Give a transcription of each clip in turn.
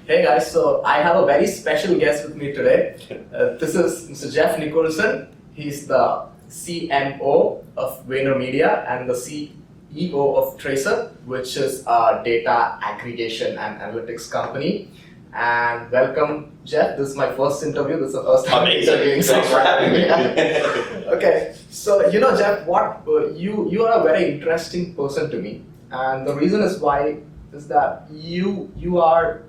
Hey guys, so I have a very special guest with me today. This is Mr. Jeff Nicholson. He's the CMO of VaynerMedia and the CEO of Tracer, which is a data aggregation and analytics company. And welcome, Jeff. This is my first interview. This is the first time interviewing. Thanks for having me. Okay, so Jeff, you are a very interesting person to me, and the reason is that you are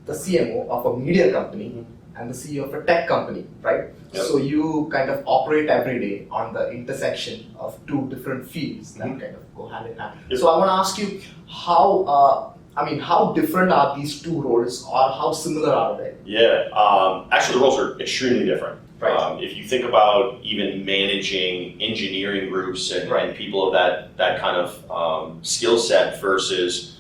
the CMO of a media company and the CEO of a tech company, right? Yep. So you kind of operate every day on the intersection of two different fields that kind of go hand in hand. Yep. So I want to ask you how different are these two roles, or how similar are they? Yeah, actually the roles are extremely different. Right. If you think about even managing engineering groups and people of that kind of skill set versus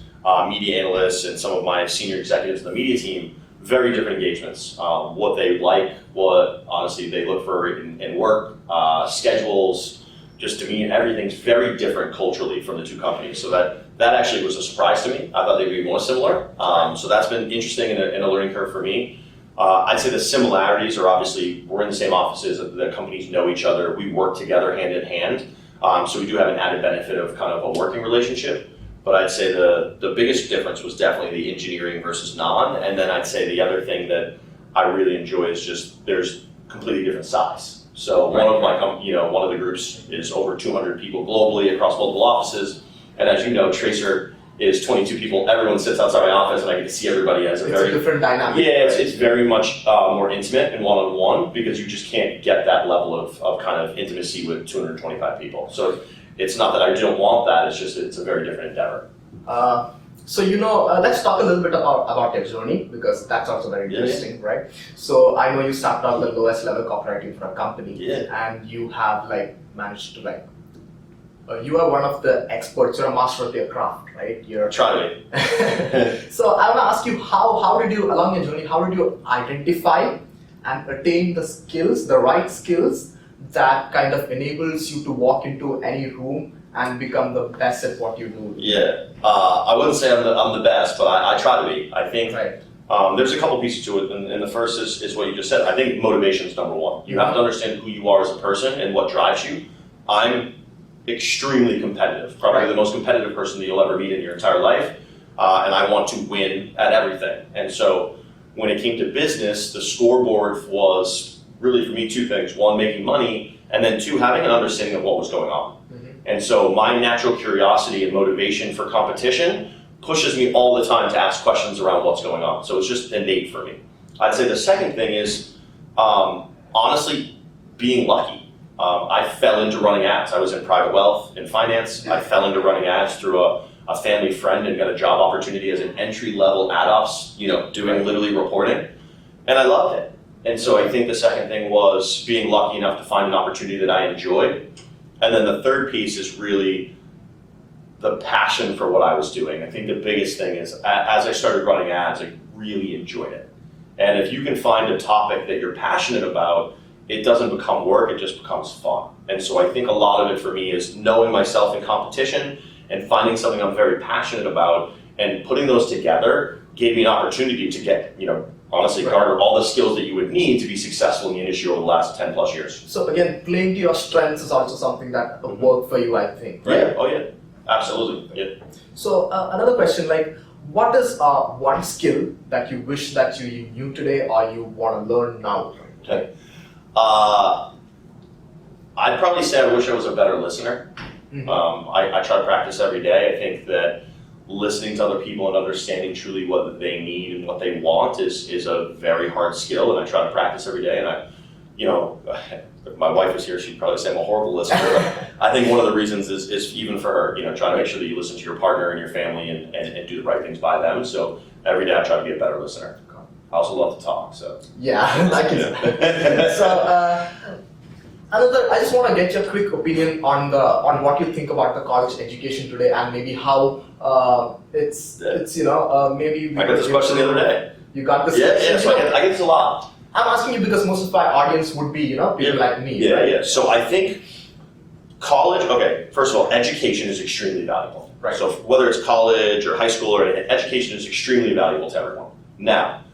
media analysts and some of my senior executives in the media team, very different engagements. What they like, what honestly they look for in work, schedules, just demeanor, everything's very different culturally from the two companies. So that actually was a surprise to me. I thought they'd be more similar. So that's been interesting and a learning curve for me. I'd say the similarities are obviously we're in the same offices, the companies know each other, we work together hand in hand. So we do have an added benefit of kind of a working relationship. But I'd say the biggest difference was definitely the engineering versus non. And then I'd say the other thing that I really enjoy is just there's completely different size. So one of the groups is over 200 people globally across multiple offices. And as you know, Tracer is 22 people. Everyone sits outside my office, and I get to see everybody as a different dynamic. Yeah, it's very much more intimate and one-on-one because you just can't get that level of kind of intimacy with 225 people. So it's not that I don't want that. It's just it's a very different endeavor. Let's talk a little bit about your journey, because that's also very interesting, right? So I know you started out the lowest level copywriting for a company, and you have managed to you are one of the experts. You're a master of your craft, right? Try me. So I want to ask you, how did you, along your journey, how did you identify and attain the right skills that kind of enables you to walk into any room and become the best at what you do? Yeah, I wouldn't say I'm the best, but I try to be. I think there's a couple pieces to it, and the first is what you just said. I think motivation is number one. You have to understand who you are as a person and what drives you. I'm extremely competitive, probably the most competitive person that you'll ever meet in your entire life, and I want to win at everything. And so when it came to business, the scoreboard was really for me two things: one, making money, and then two, having an understanding of what was going on. And so my natural curiosity and motivation for competition pushes me all the time to ask questions around what's going on. So it's just innate for me. I'd say the second thing is honestly being lucky. I fell into running ads. I was in private wealth and finance. I fell into running ads through a family friend and got a job opportunity as an entry-level ad ops, doing literally reporting. And I loved it. And so I think the second thing was being lucky enough to find an opportunity that I enjoyed. And then the third piece is really the passion for what I was doing. I think the biggest thing is as I started running ads, I really enjoyed it. And if you can find a topic that you're passionate about, it doesn't become work, it just becomes fun. And so I think a lot of it for me is knowing myself in competition and finding something I'm very passionate about, and putting those together gave me an opportunity to get, honestly garner all the skills that you would need to be successful in the industry over the last 10 plus years. So again, playing to your strengths is also something that worked for you, I think. Right? Yeah, oh yeah, absolutely. Yeah. So another question, what is one skill that you wish that you knew today or you want to learn now? Okay. I'd probably say I wish I was a better listener. I try to practice every day. I think that listening to other people and understanding truly what they need and what they want is a very hard skill, and I try to practice every day. And if my wife was here, she'd probably say I'm a horrible listener. But I think one of the reasons is even for her, trying to make sure that you listen to your partner and your family and do the right things by them. So every day I try to be a better listener. I also love to talk, so. Yeah, like it. So, I just want to get your quick opinion on what you think about the college education today, and maybe how it's maybe. I got this question the other day. You got this? Yeah. So I get this a lot. I'm asking you because most of my audience would be people like me. Yeah, right? yeah. So I think college. Okay, first of all, education is extremely valuable. Right. So whether it's college or high school or education is extremely valuable to everyone. Now,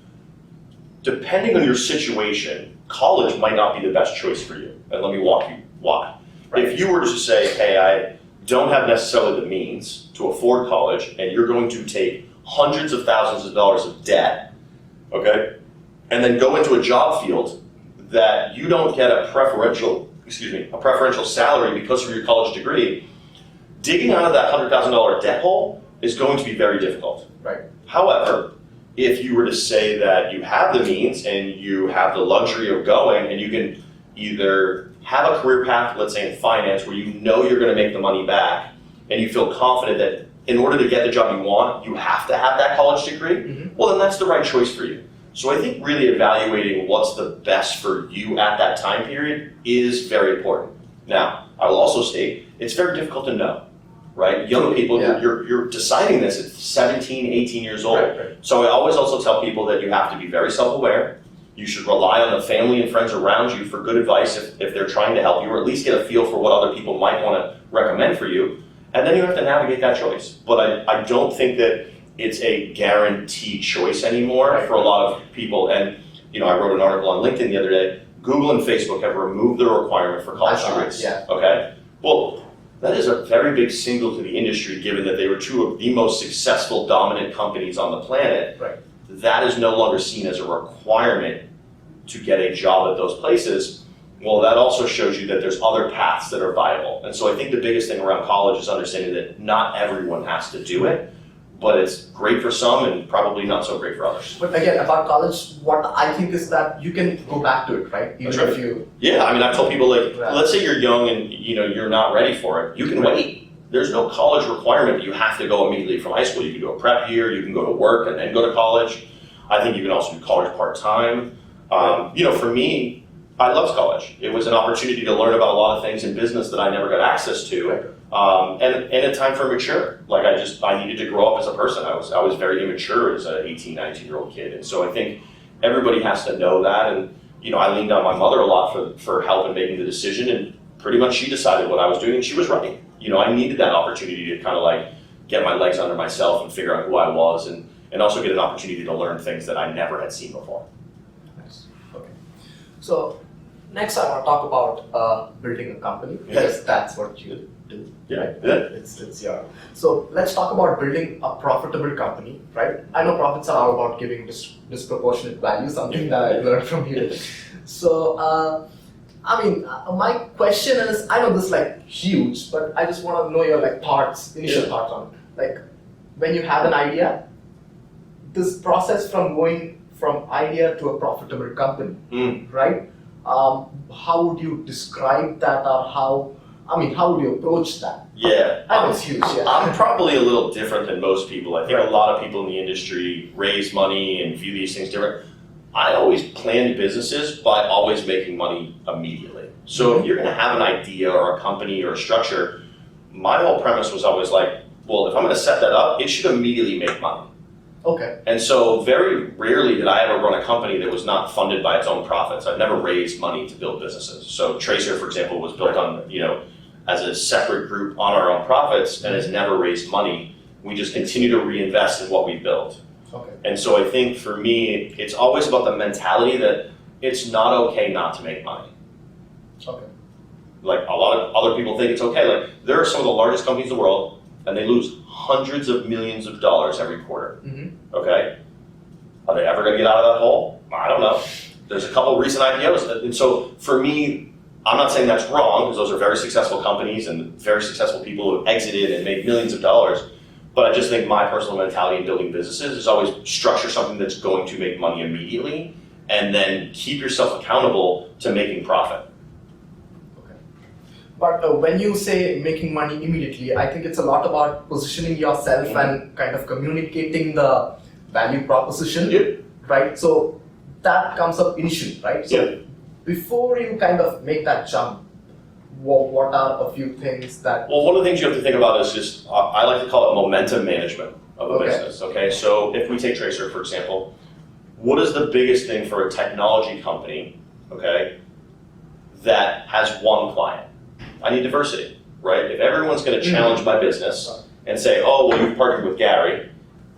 depending on your situation, college might not be the best choice for you. And let me walk you why. Right. If you were to say, hey, I don't have necessarily the means to afford college, and you're going to take hundreds of thousands of dollars of debt, okay, and then go into a job field that you don't get a preferential salary because of your college degree, digging out of that $100,000 debt hole is going to be very difficult. Right. However, if you were to say that you have the means and you have the luxury of going and you can either have a career path, let's say in finance, where you know you're going to make the money back and you feel confident that in order to get the job you want, you have to have that college degree, well, then that's the right choice for you. So I think really evaluating what's the best for you at that time period is very important. Now, I will also state, it's very difficult to know, right? Young people, you're deciding this at 17, 18 years old. Right. So I always also tell people that you have to be very self-aware. You should rely on the family and friends around you for good advice if they're trying to help you, or at least get a feel for what other people might want to recommend for you. And then you have to navigate that choice. But I don't think that it's a guaranteed choice anymore for a lot of people. And I wrote an article on LinkedIn the other day. Google and Facebook have removed the requirement for college degrees. Okay. Well, that is a very big signal to the industry, given that they were two of the most successful, dominant companies on the planet. Right. That is no longer seen as a requirement to get a job at those places. Well, that also shows you that there's other paths that are viable. And so I think the biggest thing around college is understanding that not everyone has to do it, but it's great for some and probably not so great for others. But again, about college, what I think is that you can go back to it, right? Even if you... Yeah, I mean, I've told people, let's say you're young and you're not ready for it, you can wait. There's no college requirement that you have to go immediately from high school. You can do a prep year, you can go to work and then go to college. I think you can also do college part-time. For me, I loved college. It was an opportunity to learn about a lot of things in business that I never got access to. And a time for mature. I needed to grow up as a person. I was very immature as an 18, 19-year-old kid. And so I think everybody has to know that. And, I leaned on my mother a lot for help in making the decision. And pretty much she decided what I was doing and she was right. I needed that opportunity to kind of get my legs under myself and figure out who I was and also get an opportunity to learn things that I never had seen before. Nice. Okay. So next I want to talk about building a company, because that's what you do. Right? It's your. So let's talk about building a profitable company, right? I know profits are all about giving disproportionate value, something that I learned from you. So my question is, I know this is huge, but I just want to know your initial thoughts on it. When you have an idea, this process from going from idea to a profitable company, right? How would you describe that, or how would you approach that? Yeah. That was huge, yeah. I'm probably a little different than most people. I think a lot of people in the industry raise money and view these things different. I always planned businesses by always making money immediately. So if you're going to have an idea or a company or a structure, my whole premise was always well, if I'm going to set that up, it should immediately make money. Okay. And so very rarely did I ever run a company that was not funded by its own profits. I've never raised money to build businesses. So Tracer, for example, was built on, as a separate group on our own profits and has never raised money. We just continue to reinvest in what we build. Okay. And so I think for me, it's always about the mentality that it's not okay not to make money. Okay. A lot of other people think it's okay. There are some of the largest companies in the world and they lose hundreds of millions of dollars every quarter. Okay? Are they ever going to get out of that hole? I don't know. There's a couple of recent IPOs. And so for me, I'm not saying that's wrong, because those are very successful companies and very successful people who have exited and made millions of dollars. But I just think my personal mentality in building businesses is always structure something that's going to make money immediately and then keep yourself accountable to making profit. But when you say making money immediately, I think it's a lot about positioning yourself and kind of communicating the value proposition, right? So that comes up initially, right? So before you kind of make that jump, what are a few things that... Well, one of the things you have to think about is just, I like to call it momentum management of a business, okay? So if we take Tracer, for example, what is the biggest thing for a technology company, okay, that has one client? I need diversity, right? If everyone's going to challenge my business and say, oh, well, you've partnered with Gary,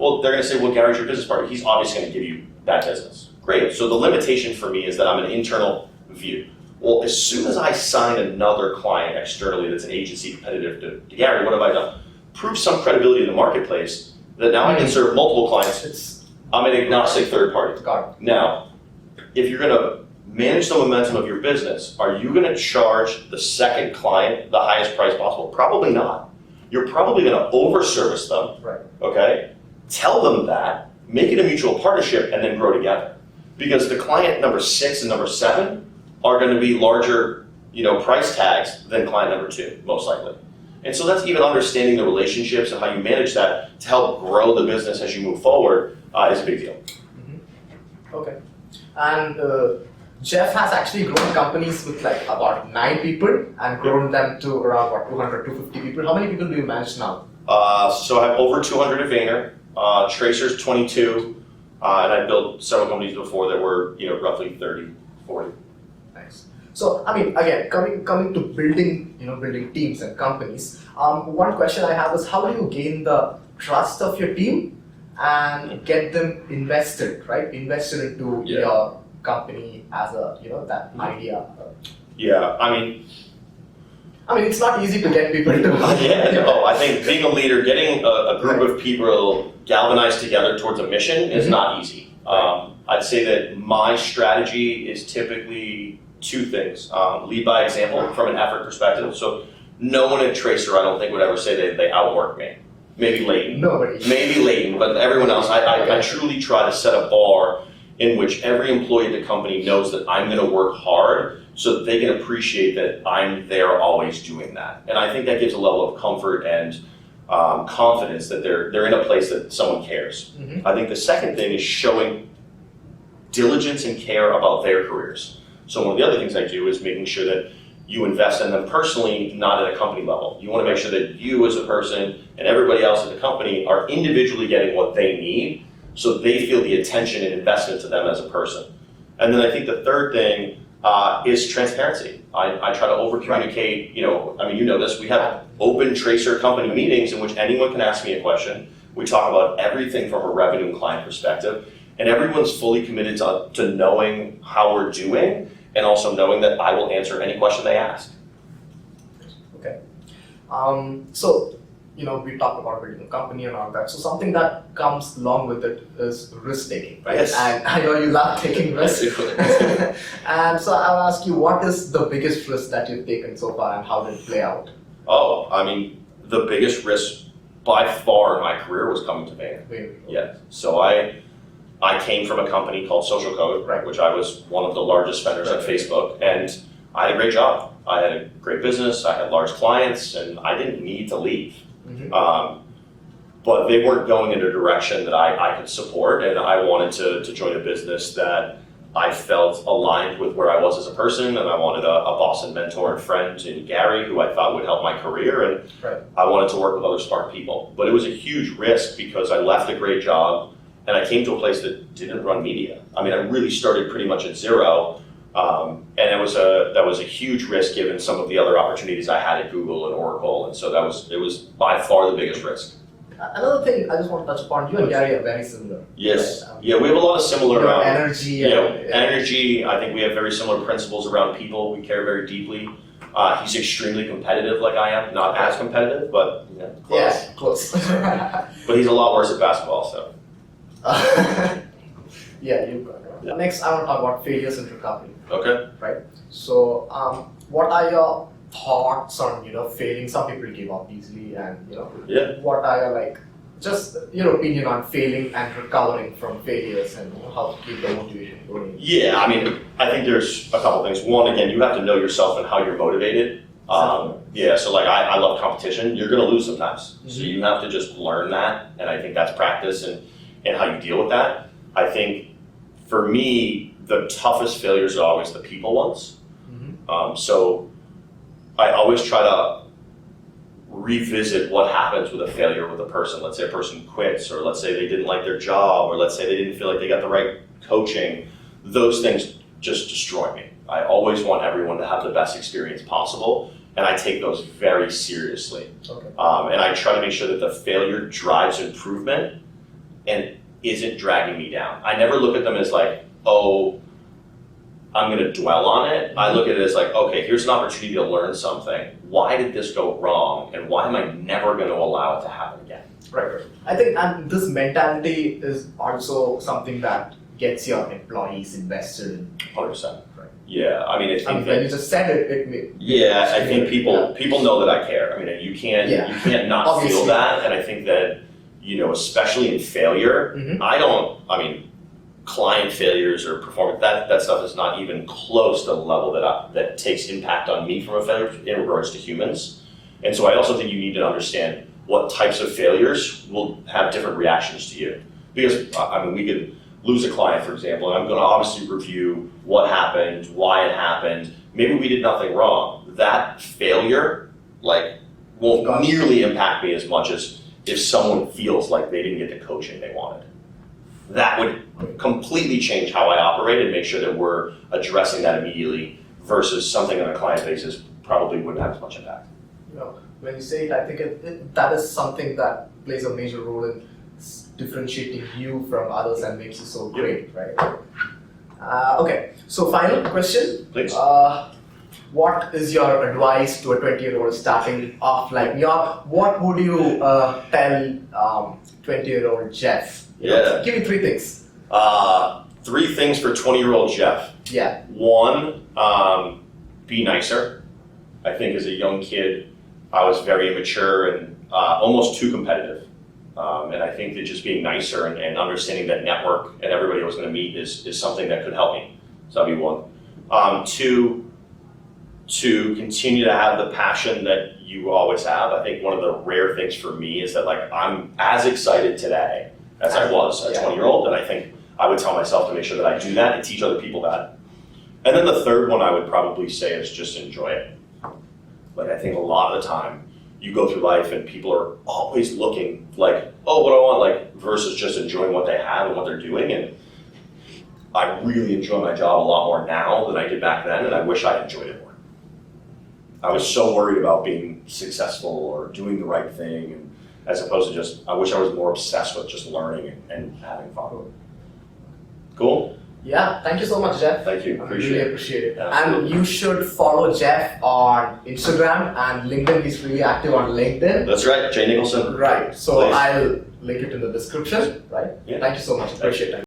Well, they're going to say, well, Gary's your business partner. He's obviously going to give you that business. Great. So the limitation for me is that I'm an internal view. Well, as soon as I sign another client externally that's an agency competitive to Gary, what have I done? Prove some credibility in the marketplace that now I can serve multiple clients. I'm an agnostic third party. Now, if you're going to manage the momentum of your business, are you going to charge the second client the highest price possible? Probably not. You're probably going to overservice them, okay? Tell them that, make it a mutual partnership, and then grow together. Because the client number 6 and number 7 are going to be larger, price tags than client number 2, most likely. And so that's even understanding the relationships and how you manage that to help grow the business as you move forward is a big deal. Okay. And Jeff has actually grown companies with like about 9 people and grown them to around 200, 250 people. How many people do you manage now? So I have over 200 at Vayner, Tracer's 22, and I built several companies before that were roughly 30, 40. Nice. So I mean, again, coming to building teams and companies. One question I have is, how do you gain the trust of your team and get them invested into your company as a that idea? Yeah, I mean, it's not easy to get people to. I think being a leader, getting a group of people galvanized together towards a mission is not easy. I'd say that my strategy is typically 2 things. Lead by example from an effort perspective. So no one at Tracer, I don't think, would ever say they outwork me. Maybe Leighton. Nobody. Maybe Leighton, but everyone else, I truly try to set a bar in which every employee at the company knows that I'm going to work hard so that they can appreciate that I'm there always doing that. And I think that gives a level of comfort and confidence that they're in a place that someone cares. I think the second thing is showing diligence and care about their careers. So one of the other things I do is making sure that you invest in them personally, not at a company level. You want to make sure that you as a person and everybody else at the company are individually getting what they need so they feel the attention and investment to them as a person. And then I think the third thing is transparency. I try to over-communicate, this, we have open Tracer company meetings in which anyone can ask me a question. We talk about everything from a revenue and client perspective, and everyone's fully committed to knowing how we're doing and also knowing that I will answer any question they ask. Okay. So, we talked about building a company and all that. So something that comes along with it is risk taking, right? Yes. And I know you love taking risks. And so I'll ask you, what is the biggest risk that you've taken so far and how did it play out? The biggest risk by far in my career was coming to Vayner. Yeah. So I came from a company called Social Code, which I was one of the largest spenders at Facebook, and I had a great job. I had a great business, I had large clients, and I didn't need to leave. But they weren't going in a direction that I could support, and I wanted to join a business that I felt aligned with where I was as a person, and I wanted a boss and mentor and friend in Gary, who I thought would help my career, and I wanted to work with other smart people. But it was a huge risk because I left a great job, and I came to a place that didn't run media. I really started pretty much at zero, and that was a huge risk given some of the other opportunities I had at Google and Oracle, and so it was by far the biggest risk. Another thing I just want to touch upon, you and Gary are very similar. Yes. We have a lot of similar energy. Energy. I think we have very similar principles around people. We care very deeply. He's extremely competitive like I am, not as competitive, but close. Yeah, close. But he's a lot worse at basketball, so. You've got it. Next, I want to talk about failures in recovery. Okay. Right. So, what are your thoughts on failing? Some people give up easily, and what are your opinion on failing and recovering from failures, and how to keep the motivation going? Yeah, I think there's a couple things. One, again, you have to know yourself and how you're motivated. So I love competition. You're going to lose sometimes, so you have to just learn that, and I think that's practice and how you deal with that. I think for me, the toughest failures are always the people ones. So I always try to revisit what happens with a failure with a person. Let's say a person quits, or let's say they didn't like their job, or let's say they didn't feel like they got the right coaching. Those things just destroy me. I always want everyone to have the best experience possible, and I take those very seriously. And I try to make sure that the failure drives improvement and isn't dragging me down. I never look at them as like, oh, I'm going to dwell on it. I look at it as like, okay, here's an opportunity to learn something. Why did this go wrong? And why am I never going to allow it to happen again? Right. I think and this mentality is also something that gets your employees invested in. 100%. Right. Yeah, I mean, I think when you just said it. Yeah, I think people know that I care. I mean, you can't not Obviously. feel that, and I think that, you know, especially in failure, client failures or performance, that stuff is not even close to the level that takes impact on me from a failure in regards to humans. And so I also think you need to understand what types of failures will have different reactions to you. Because, I mean, we could lose a client, for example, and I'm going to obviously review what happened, why it happened. Maybe we did nothing wrong. That failure, won't nearly impact me as much as if someone feels like they didn't get the coaching they wanted. That would completely change how I operate and make sure that we're addressing that immediately versus something on a client basis probably wouldn't have as much impact. You know, when you say it, I think that is something that plays a major role in differentiating you from others and makes you so great, right? Okay, so final question. Please. What is your advice to a 20-year-old starting off like me? What would you tell 20-year-old Jeff? Yeah. Give me 3 things. 3 things for 20-year-old Jeff. Yeah. 1, be nicer. I think as a young kid, I was very immature and almost too competitive. And I think that just being nicer and understanding that network and everybody I was going to meet is something that could help me. So that'd be 1. 2, to continue to have the passion that you always have. I think one of the rare things for me is that I'm as excited today as I was a 20-year-old, and I think I would tell myself to make sure that I do that and teach other people that. And then the third one I would probably say is just enjoy it. I think a lot of the time you go through life and people are always looking oh, what do I want, versus just enjoying what they have and what they're doing. And I really enjoy my job a lot more now than I did back then, and I wish I enjoyed it more. I was so worried about being successful or doing the right thing, and as opposed to I wish I was more obsessed with just learning and having fun. Cool? Yeah, thank you so much, Jeff. Thank you. I really appreciate it. Absolutely. And you should follow Jeff on Instagram and LinkedIn. He's really active on LinkedIn. That's right, Jay Nicholson. Right. So Please. I'll link it in the description. Right. Yeah. Thank you so much. Appreciate it.